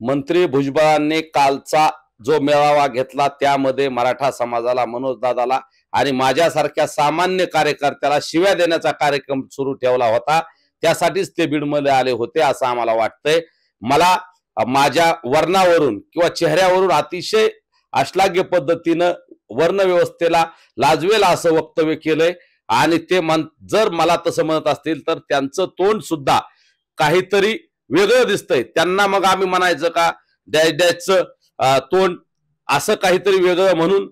मंत्री भुजबळांनी कालचा जो मेळावा घेतला त्यामध्ये मराठा समाजाला, मनोज दादाला आणि माझ्यासारख्या सामान्य कार्यकर्त्याला शिव्या देण्याचा कार्यक्रम सुरू ठेवला होता। त्यासाठीच ते बीडमध्ये आले होते असं आम्हाला वाटतंय। मला माझ्या वर्णावरून किंवा चेहऱ्यावरून अतिशय अश्लाघ्य पद्धतीनं वर्ण व्यवस्थेला लाजवेल असं वक्तव्य केलंय आणि ते जर मला तसं म्हणत असतील तर त्यांचं तोंड सुद्धा काहीतरी वेगळं दिसतंय। त्यांना मग आम्ही म्हणायचं का डॅश डॅशचं तोंड असं काहीतरी वेगळं म्हणून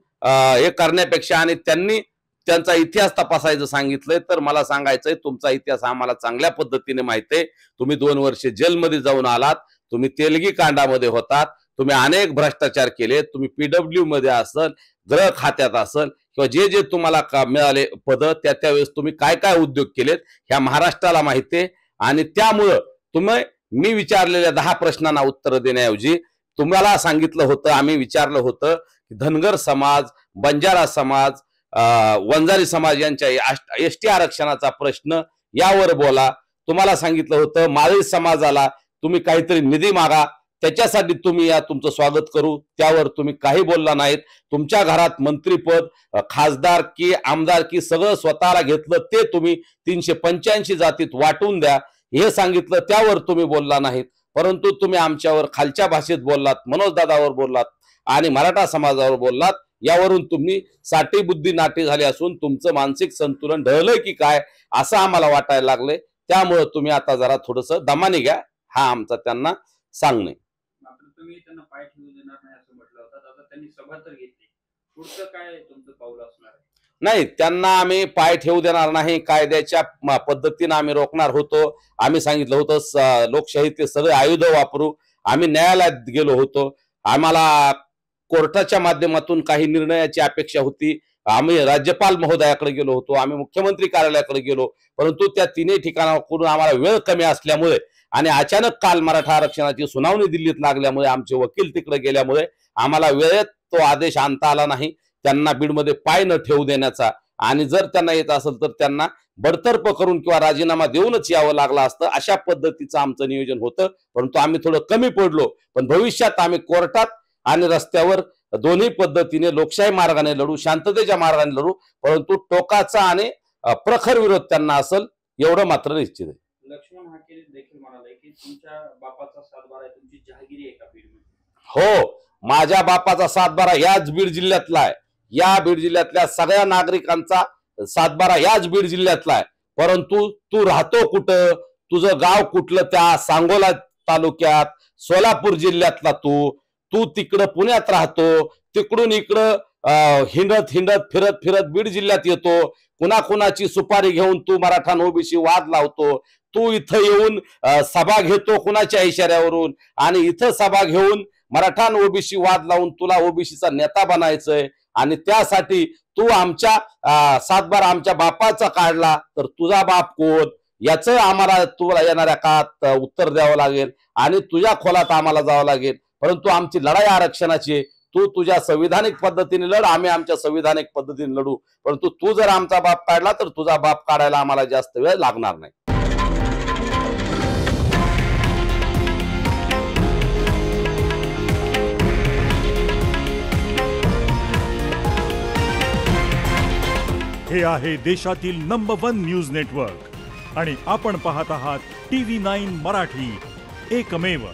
हे करण्यापेक्षा आणि त्यांनी त्यांचा इतिहास तपासायचं सांगितलंय तर मला सांगायचंय तुमचा इतिहास आम्हाला चांगल्या पद्धतीने माहिती आहे। तुम्ही 2 वर्ष जेलमध्ये जाऊन आलात, तुम्ही तेलगी कांडामध्ये होतात, तुम्ही अनेक भ्रष्टाचार केले, तुम्ही पीडब्ल्यू मध्ये असेल, गृह खात्यात असेल किंवा जे जे तुम्हाला मिळाले पद त्यावेळेस तुम्ही काय काय उद्योग केलेत ह्या महाराष्ट्राला माहिती आहे। आणि त्यामुळं तुम्ही मी विचारलेल्या 10 प्रश्नांना उत्तर देण्याऐवजी तुम्हाला सांगितलं होतं, आम्ही विचारलं होतं की धनगर समाज, बंजारा समाज, वंजारी समाज यांच्या एसटी आरक्षणाचा प्रश्न यावर बोला। तुम्हाला सांगितलं होतं माळी समाजाला तुम्ही काहीतरी निधी मागा, त्याच्यासाठी तुम्ही या तुमचं स्वागत करू, त्यावर तुम्ही काही बोलला नाहीत। तुमच्या घरात मंत्रीपद, खासदार की आमदार की सगळं स्वतःला घेतलं ते तुम्ही 385 जातीत वाटून द्या हे सांगितलं, त्यावर तुम्ही बोलला नाहीत। परंतु तुम्ही आमच्यावर खालच्या भाषेत बोललात, मनोज दादावर बोललात आणि मराठा समाजावर बोललात। यावरून तुम्ही साठी बुद्धी नाटी झाली असून तुमचं मानसिक संतुलन ढळलंय की काय असं आम्हाला वाटायला लागले। त्यामुळे तुम्ही आता जरा थोडंसं दमाने घ्या, हा आमचा त्यांना सांगणे। मात्र तुम्ही त्यांना पाय ठेवू देणार नाही असं म्हटलं होतं, आता त्यांनी सभा तर घेतली, पुढचं काय तुमचं पाऊल असणार आहे? नाही, त्यांना आम्ही पाय ठेवू देणार नाही, कायद्याच्या पद्धतीने आम्ही रोखणार होतो। आम्ही सांगितलं होतं लोकशाहीचे सगळे आयुध वापरू, आम्ही न्यायालयात गेलो होतो, आम्हाला कोर्टाच्या माध्यमातून काही निर्णयाची अपेक्षा होती, आम्ही राज्यपाल महोदयाकडे गेलो होतो, आम्ही मुख्यमंत्री कार्यालयाकडे गेलो, परंतु त्या तिन्ही ठिकाणावरून आम्हाला वेळ कमी असल्यामुळे आणि अचानक काल मराठा आरक्षणाची सुनावणी दिल्लीत लागल्यामुळे आमचे वकील तिकडे गेल्यामुळे आम्हाला वेळेत तो आदेश आणता आला नाही त्यांना बीडमध्ये पाय न ठेवू देण्याचा। आणि जर त्यांना येत असेल तर त्यांना बडतर्फ करून किंवा राजीनामा देऊनच यावं लागलं असतं, अशा पद्धतीचं आमचं नियोजन होतं। परंतु आम्ही थोडं कमी पडलो, पण भविष्यात आम्ही कोर्टात आणि रस्त्यावर दोन्ही पद्धतीने लोकशाही मार्गाने लढू, शांततेच्या मार्गाने लढू, परंतु टोकाचा आणि प्रखर विरोध त्यांना असेल एवढं मात्र निश्चित आहे। लक्ष्मण हाके देखील म्हणाले की तुमच्या बापाचा सातबारा आहे, तुमची जहागिरी आहे का बीडमध्ये? हो, माझ्या बापाचा सातबारा याच बीड जिल्ह्यातला आहे, या बीड जिल्ह्यातल्या सगळ्या नागरिकांचा सातबारा याच बीड जिल्ह्यातला आहे। परंतु तू राहतो कुठं, तुझं गाव कुठलं, त्या सांगोला तालुक्यात सोलापूर जिल्ह्यातला तू तिकडं पुण्यात राहतो, तिकडून इकडं हिंडत हिंडत फिरत फिरत बीड जिल्ह्यात येतो, कुणाकुणाची सुपारी घेऊन तू मराठा ओबीसी वाद लावतो, तू इथं येऊन सभा घेतो कुणाच्या इशाऱ्यावरून आणि इथं सभा घेऊन मराठा ओबीसी वाद लावून तुला ओबीसीचा नेता बनायचंय आणि त्यासाठी तू आमच्या सातबारा आमच्या बापाचा काढला तर तुझा बाप कोण याचं आम्हाला तुला येणाऱ्या काळात उत्तर द्यावं लागेल आणि तुझ्या खोलात आम्हाला जावं लागेल। परंतु आमची लढाई आरक्षणाची, तू तुझ्या संविधानिक पद्धतीने लढ, आम्ही आमच्या संविधानिक पद्धतीने लढू, परंतु तू जर आमचा बाप काढला तर तुझा बाप काढायला आम्हाला जास्त वेळ लागणार नाही। हे आहे देशातील नंबर 1 न्यूज नेटवर्क आणि आपण पाहत आहात TV9 मराठी, एकमेव।